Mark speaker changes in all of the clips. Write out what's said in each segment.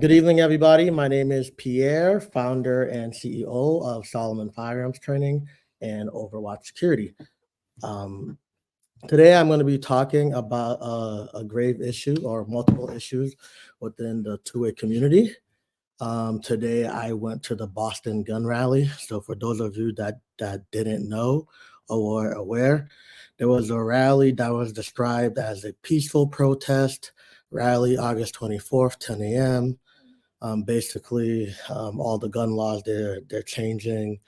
Speaker 1: Good evening, everybody. My name is Pierre, founder and CEO of SalomonFirearms Training and Overwatch Security. Today, I'm going to be talking about a grave issue or multiple issues within the two-way community. Today, I went to the Boston gun rally. So for those of you that didn't know or were aware, there was a rally that was described as a peaceful protest rally, August 24th, 10 a.m. Basically, all the gun laws, they're changing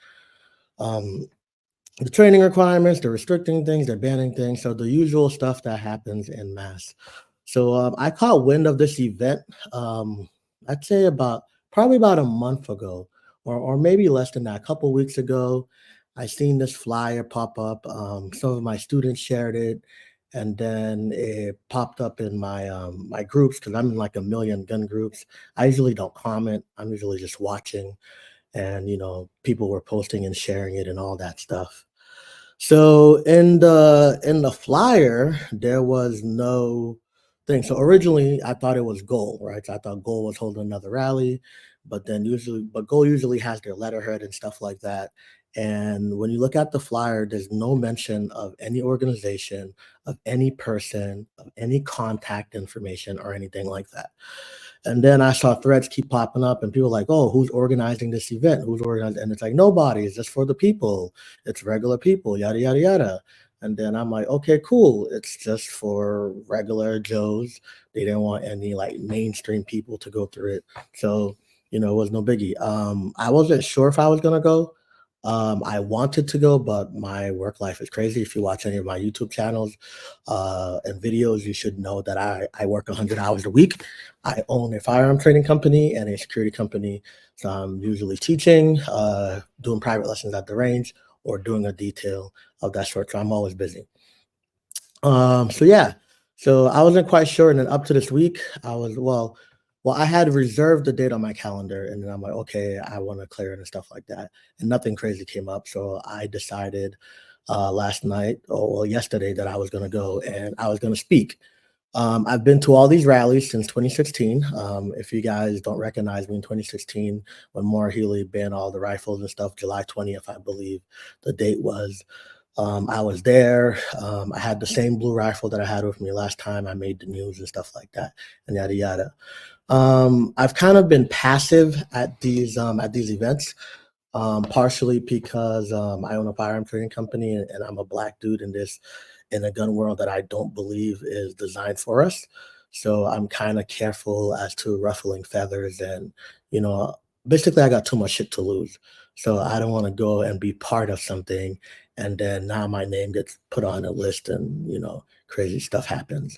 Speaker 1: the training requirements, they're restricting things, they're banning things. So the usual stuff that happens in mass. So I caught wind of this event, I'd say probably about a month ago, or maybe less than that, a couple of weeks ago. I seen this flyer pop up. Some of my students shared it, and then it popped up in my groups because I'm in like a million gun groups. I usually don't comment. I'm usually just watching, and people were posting and sharing it and all that stuff. So in the flyer, there was no thing. So originally, I thought it was Goal, right? So I thought Goal was holding another rally, but Goal usually has their letterhead and stuff like that. And when you look at the flyer, there's no mention of any organization, of any person, of any contact information or anything like that. And then I saw threads keep popping up and people like, oh, who's organizing this event? Who's organizing? And it's like, nobody, it's just for the people. It's regular people, yada, yada, yada. And then I'm like, okay, cool. It's just for regular Joes. They didn't want any like mainstream people to go through it. So, it was no biggie. I wasn't sure if I was going to go. I wanted to go, but my work life is crazy. If you watch any of my YouTube channels and videos, you should know that I work 100 hours a week. I own a firearm training company and a security company. So I'm usually teaching, doing private lessons at the range, or doing a detail of that sort. So I'm always busy. So yeah, so I wasn't quite sure. And then up to this week, I had reserved the date on my calendar, and then I'm like, okay, I want to clear it and stuff like that. And nothing crazy came up. So I decided last night, or yesterday, that I was going to go and I was going to speak. I've been to all these rallies since 2016. If you guys don't recognize me, in 2016, when Maura Healey banned all the rifles and stuff, July 20th, I believe the date was. I was there. I had the same blue rifle that I had with me last time I made the news and stuff like that, and yada yada. I've kind of been passive at these events, partially because I own a firearm training company and I'm a Black dude in a gun world that I don't believe is designed for us. So I'm kind of careful as to ruffling feathers, and basically I got too much shit to lose. So I don't want to go and be part of something and then now my name gets put on a list and crazy stuff happens.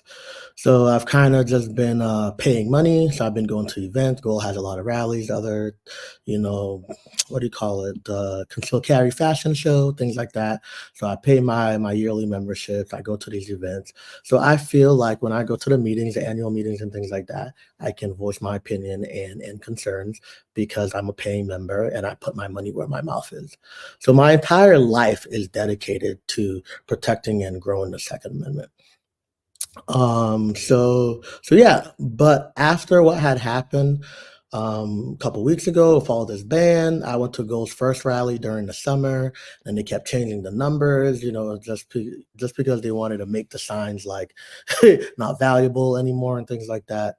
Speaker 1: So I've kind of just been paying money. So I've been going to events. Goal has a lot of rallies, other, what do you call it? Concealed carry fashion show, things like that. So I pay my yearly memberships. I go to these events. So I feel like when I go to the meetings, the annual meetings and things like that, I can voice my opinion and concerns because I'm a paying member and I put my money where my mouth is. So my entire life is dedicated to protecting and growing the Second Amendment. So yeah, but after what had happened a couple weeks ago, followed this ban, I went to Goal's first rally during the summer, and they kept changing the numbers, just because they wanted to make the signs like not valuable anymore and things like that.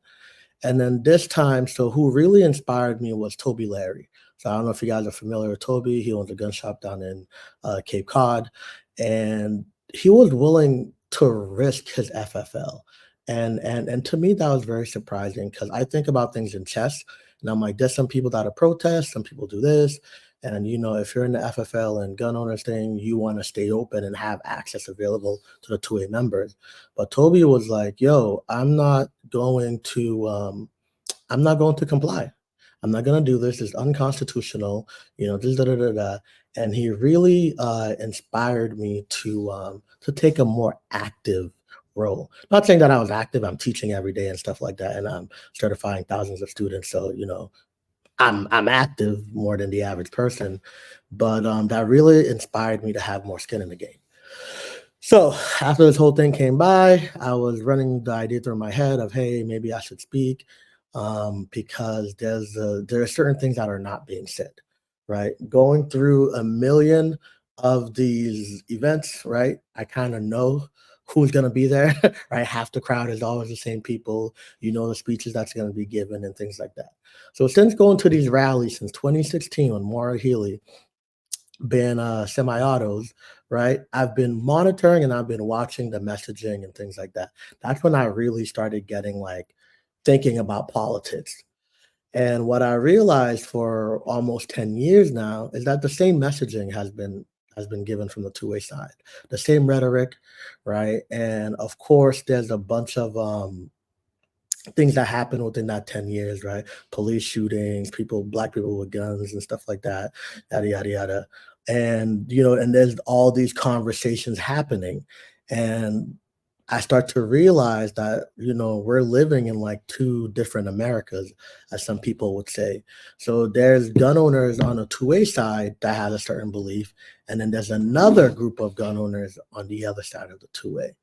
Speaker 1: And then this time, so who really inspired me was Toby Larry. So I don't know if you guys are familiar with Toby. He owns a gun shop down in Cape Cod, and he was willing to risk his FFL. And to me, that was very surprising because I think about things in chess, and I'm like, there's some people that are protest, some people do this. And, if you're in the FFL and gun owners thing, you want to stay open and have access available to the 2A members. But Toby was like, yo, I'm not going to comply. I'm not going to do this. It's unconstitutional, this, da, da, da, da. And he really inspired me to take a more active role. Not saying that I was active. I'm teaching every day and stuff like that. And I'm certifying thousands of students. So, I'm active more than the average person, but that really inspired me to have more skin in the game. So after this whole thing came by, I was running the idea through my head of, hey, maybe I should speak. because there are certain things that are not being said, right? Going through a million of these events, right? I kind of know who's going to be there, right? Half the crowd is always the same people. You know the speeches that's going to be given and things like that. So since going to these rallies since 2016 when Maura Healey been semi-autos, right? I've been monitoring and I've been watching the messaging and things like that. That's when I really started getting like thinking about politics. And what I realized for almost 10 years now is that the same messaging has been given from the two-way side. The same rhetoric, right? And of course, there's a bunch of things that happen within that 10 years, right? Police shootings, black people with guns and stuff like that, yada, yada, yada. And, and there's all these conversations happening. And I start to realize that, we're living in like two different Americas, as some people would say. So there's gun owners on a two-way side that has a certain belief. And then there's another group of gun owners on the other side of the two-way.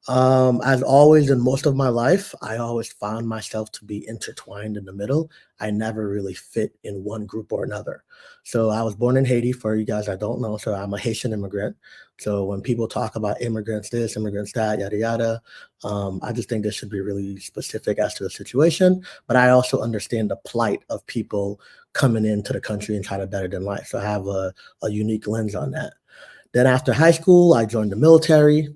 Speaker 1: As always in most of my life, I always found myself to be intertwined in the middle. I never really fit in one group or another. So I was born in Haiti, for you guys that don't know. So I'm a Haitian immigrant. So when people talk about immigrants this, immigrants that, yada yada, I just think this should be really specific as to the situation. But I also understand the plight of people coming into the country and trying to better their life. So I have a unique lens on that. Then after high school, I joined the military,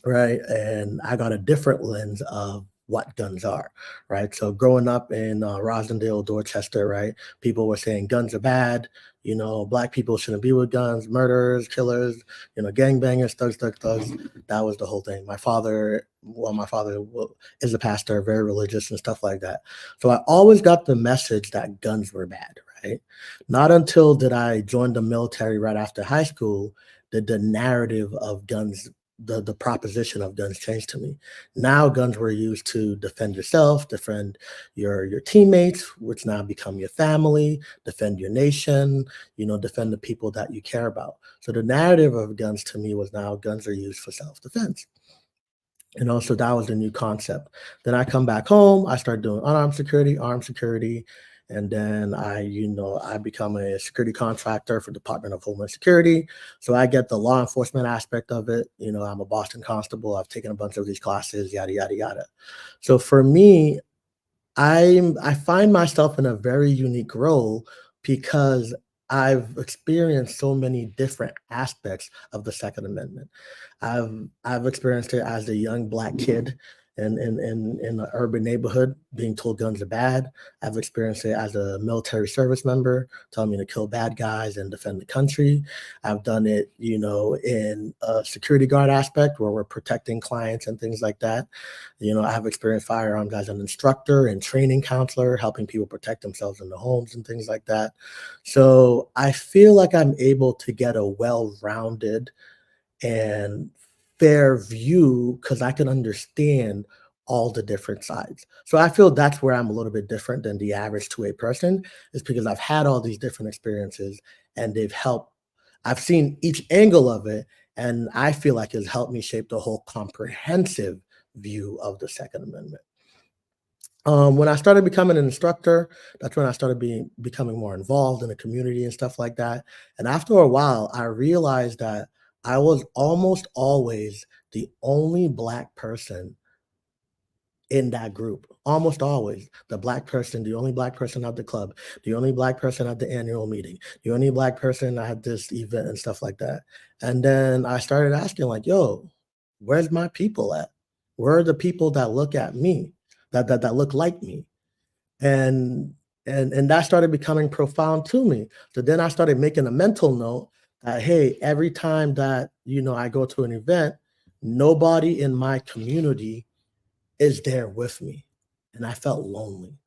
Speaker 1: right? And I got a different lens of what guns are, right? So growing up in Rosendale, Dorchester, right? People were saying guns are bad. Black people shouldn't be with guns, murderers, killers, gangbangers, thugs, thugs, thugs. That was the whole thing. My father is a pastor, very religious and stuff like that. So I always got the message that guns were bad, right? Not until did I join the military right after high school did the narrative of guns the proposition of guns changed to me. Now guns were used to defend yourself, defend your teammates, which now become your family, defend your nation, defend the people that you care about. So the narrative of guns to me was now guns are used for self-defense. So that was a new concept. Then I come back home, I start doing unarmed security, armed security, and then I become a security contractor for Department of Homeland Security. So I get the law enforcement aspect of it. I'm a Boston constable. I've taken a bunch of these classes, yada, yada, yada. So for me, I find myself in a very unique role because I've experienced so many different aspects of the Second Amendment. I've experienced it as a young black kid in an urban neighborhood being told guns are bad. I've experienced it as a military service member telling me to kill bad guys and defend the country. I've done it, in a security guard aspect where we're protecting clients and things like that. I have experienced firearms as an instructor and training counselor, helping people protect themselves in the homes and things like that. So I feel like I'm able to get a well-rounded and fair view because I can understand all the different sides. So I feel that's where I'm a little bit different than the average two-way person, is because I've had all these different experiences and they've helped. I've seen each angle of it, and I feel like it's helped me shape the whole comprehensive view of the Second Amendment. When I started becoming an instructor, that's when I started becoming more involved in the community and stuff like that. And after a while, I realized that I was almost always the only black person in that group. Almost always the black person, the only black person at the club, the only black person at the annual meeting, the only black person at this event and stuff like that. And then I started asking, like, yo, where's my people at? Where are the people that look at me, that look like me? And and that started becoming profound to me. So then I started making a mental note that, hey, every time that I go to an event, nobody in my community is there with me. And I felt lonely.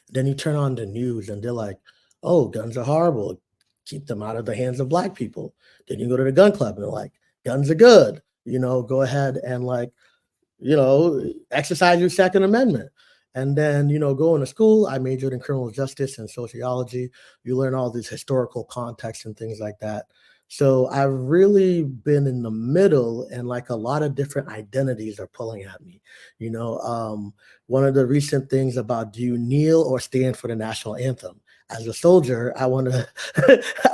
Speaker 1: Then you turn on the news and they're like, oh, guns are horrible. Keep them out of the hands of black people. Then you go to the gun club and they're like, guns are good. Go ahead and like, exercise your Second Amendment. And then, going to school, I majored in criminal justice and sociology. You learn all these historical contexts and things like that. So I've really been in the middle, and like a lot of different identities are pulling at me. You know, one of the recent things about, do you kneel or stand for the national anthem? As a soldier, I want to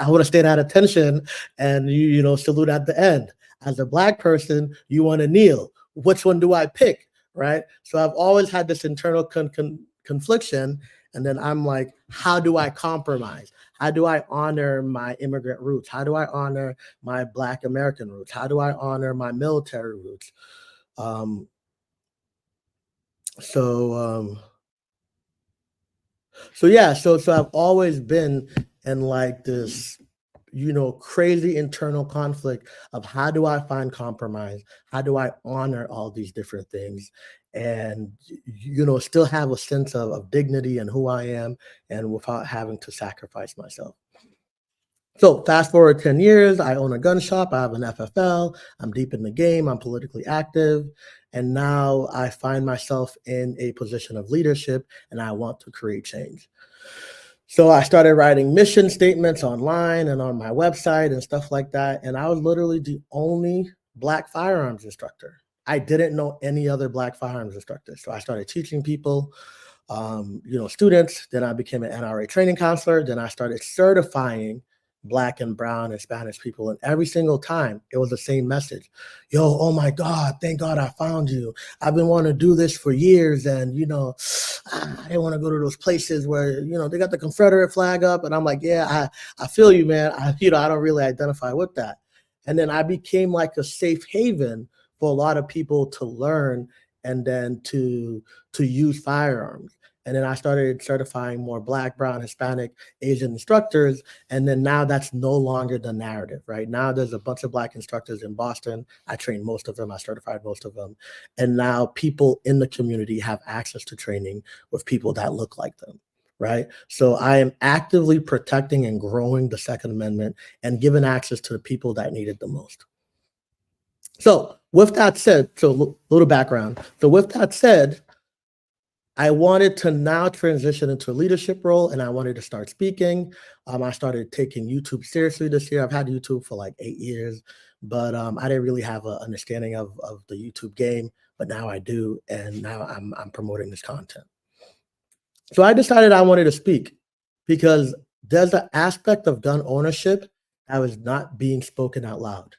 Speaker 1: I want to stand at attention and salute at the end. As a black person, you want to kneel. Which one do I pick? Right. So I've always had this internal confliction. And then I'm like, how do I compromise? How do I honor my immigrant roots? How do I honor my Black American roots? How do I honor my military roots? Um, so um, so yeah, so I've always been in like this, crazy internal conflict of how do I find compromise? How do I honor all these different things? And still have a sense of dignity and who I am, and without having to sacrifice myself. So fast forward 10 years, I own a gun shop, I have an FFL, I'm deep in the game, I'm politically active, and now I find myself in a position of leadership and I want to create change. So I started writing mission statements online and on my website and stuff like that. And I was literally the only Black firearms instructor. I didn't know any other Black firearms instructor. So I started teaching people, students. Then I became an NRA training counselor. Then I started certifying Black and brown and Spanish people. And every single time it was the same message. Yo, oh my God, thank God I found you. I've been wanting to do this for years. And, I didn't want to go to those places where, they got the Confederate flag up. And I'm like, yeah, I feel you, man. I don't really identify with that. And then I became like a safe haven for a lot of people to learn and then to use firearms. And then I started certifying more Black, brown, Hispanic, Asian instructors. And then now that's no longer the narrative, right? Now there's a bunch of Black instructors in Boston. I trained most of them. I certified most of them. And now people in the community have access to training with people that look like them, right? So I am actively protecting and growing the Second Amendment and giving access to the people that need it the most. So with that said, so little background. So with that said, I wanted to now transition into a leadership role and I wanted to start speaking. I started taking YouTube seriously this year. I've had YouTube for like 8 years, but I didn't really have an understanding of the YouTube game, but now I do. And now I'm promoting this content. So I decided I wanted to speak because there's an aspect of gun ownership that was not being spoken out loud.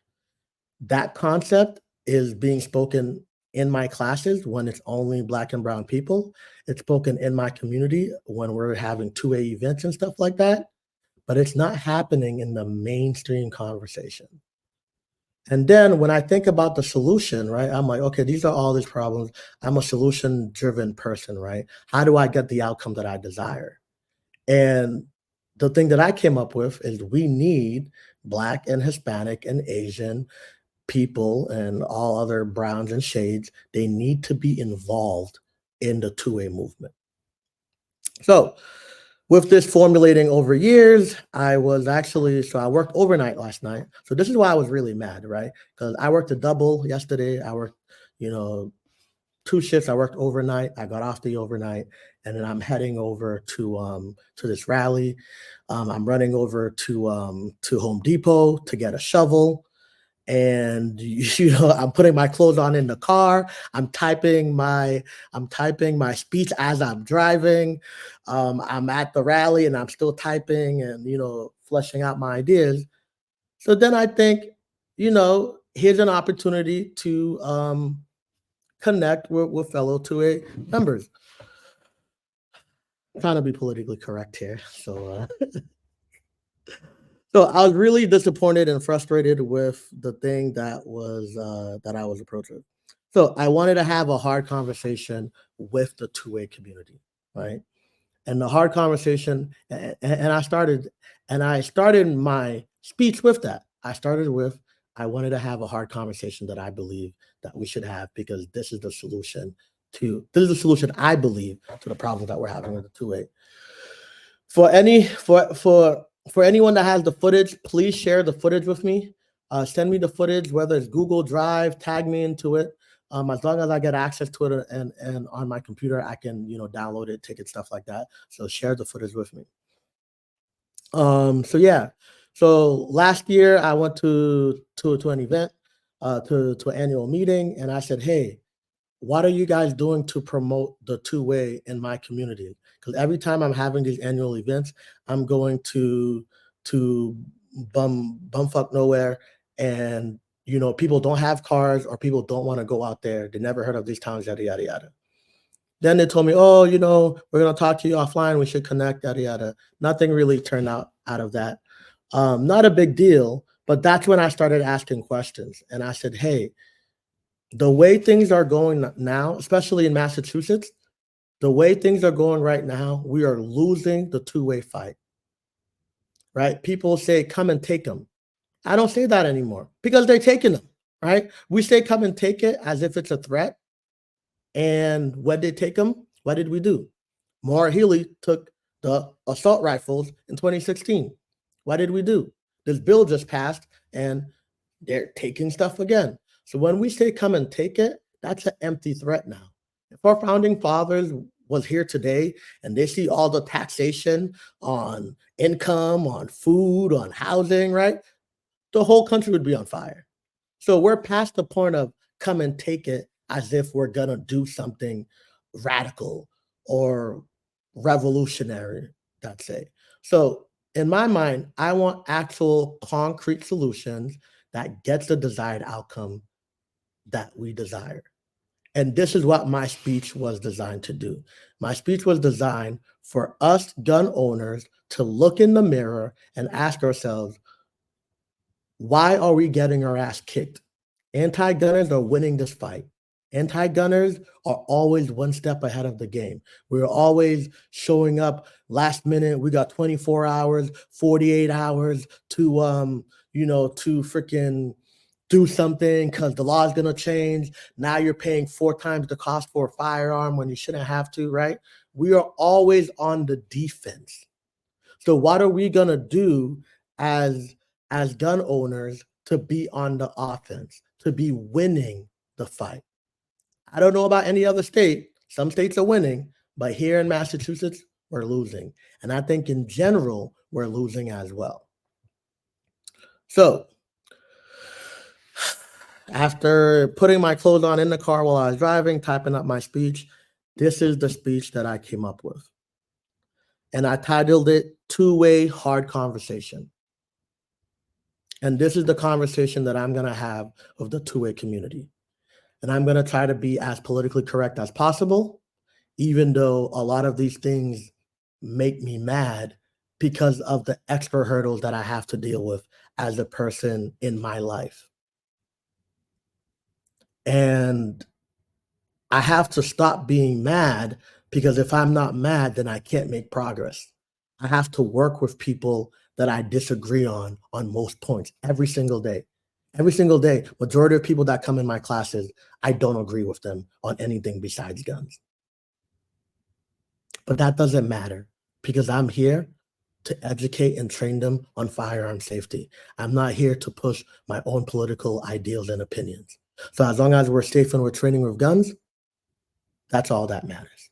Speaker 1: That concept is being spoken in my classes when it's only Black and brown people. It's spoken in my community when we're having 2A events and stuff like that, but it's not happening in the mainstream conversation. And then when I think about the solution, right, I'm like, okay, these are all these problems. I'm a solution-driven person, right? How do I get the outcome that I desire? And the thing that I came up with is we need Black and Hispanic and Asian people and all other browns and shades, they need to be involved in the 2A movement. So with this formulating over years, I worked overnight last night. So this is why I was really mad, right? Because I worked a double yesterday. I worked, 2 shifts. I worked overnight. I got off the overnight, and then I'm heading over to this rally. I'm running over to Home Depot to get a shovel. And I'm putting my clothes on in the car. I'm typing my speech as I'm driving. I'm at the rally and I'm still typing and fleshing out my ideas. So then I think, here's an opportunity to connect with fellow 2A members. I'm trying to be politically correct here. So I was really disappointed and frustrated with the thing that I was approached with. So I wanted to have a hard conversation with the 2A community, right? And the hard conversation, and I started my speech with that. I started with, I wanted to have a hard conversation that I believe that we should have because this is the solution I believe to the problems that we're having with the 2A. For anyone that has the footage, please share the footage with me. Send me the footage, whether it's Google Drive, tag me into it. As long as I get access to it and on my computer, I can download it, take it, stuff like that. So share the footage with me. So yeah. So last year I went to an event, to an annual meeting, and I said, "Hey, what are you guys doing to promote the two-way in my community?" Because every time I'm having these annual events, I'm going to bumfuck nowhere, and people don't have cars or people don't want to go out there. They never heard of these towns, yada yada yada. Then they told me, "Oh, we're gonna talk to you offline. We should connect, yada yada." Nothing really turned out of that. Not a big deal, but that's when I started asking questions, and I said, "Hey, the way things are going now, especially in Massachusetts, the way things are going right now, we are losing the two-way fight." Right? People say, "Come and take them." I don't say that anymore because they're taking them. Right? We say, "Come and take it," as if it's a threat. And when they take them, what did we do? Maura Healey took the assault rifles in 2016. What did we do? This bill just passed and they're taking stuff again. So when we say come and take it, that's an empty threat now. If our founding fathers was here today and they see all the taxation on income, on food, on housing, right? The whole country would be on fire. So we're past the point of come and take it as if we're gonna do something radical or revolutionary, let's say. So in my mind, I want actual concrete solutions that gets the desired outcome that we desire. And this is what my speech was designed to do. My speech was designed for us gun owners to look in the mirror and ask ourselves, why are we getting our ass kicked? Anti-gunners are winning this fight. Anti-gunners are always one step ahead of the game. We're always showing up last minute. We got 24 hours, 48 hours to freaking do something because the law is going to change. Now you're paying 4 times the cost for a firearm when you shouldn't have to, right? We are always on the defense. So what are we going to do as gun owners to be on the offense, to be winning the fight? I don't know about any other state. Some states are winning, but here in Massachusetts, we're losing. And I think in general, we're losing as well. So after putting my clothes on in the car while I was driving, typing up my speech, this is the speech that I came up with. And I titled it Two-Way Hard Conversation. And this is the conversation that I'm going to have with the two-way community. And I'm going to try to be as politically correct as possible, even though a lot of these things make me mad because of the extra hurdles that I have to deal with as a person in my life. And I have to stop being mad because if I'm not mad, then I can't make progress. I have to work with people that I disagree on most points every single day. Every single day, majority of people that come in my classes, I don't agree with them on anything besides guns. But that doesn't matter because I'm here to educate and train them on firearm safety. I'm not here to push my own political ideals and opinions. So as long as we're safe and we're training with guns, that's all that matters.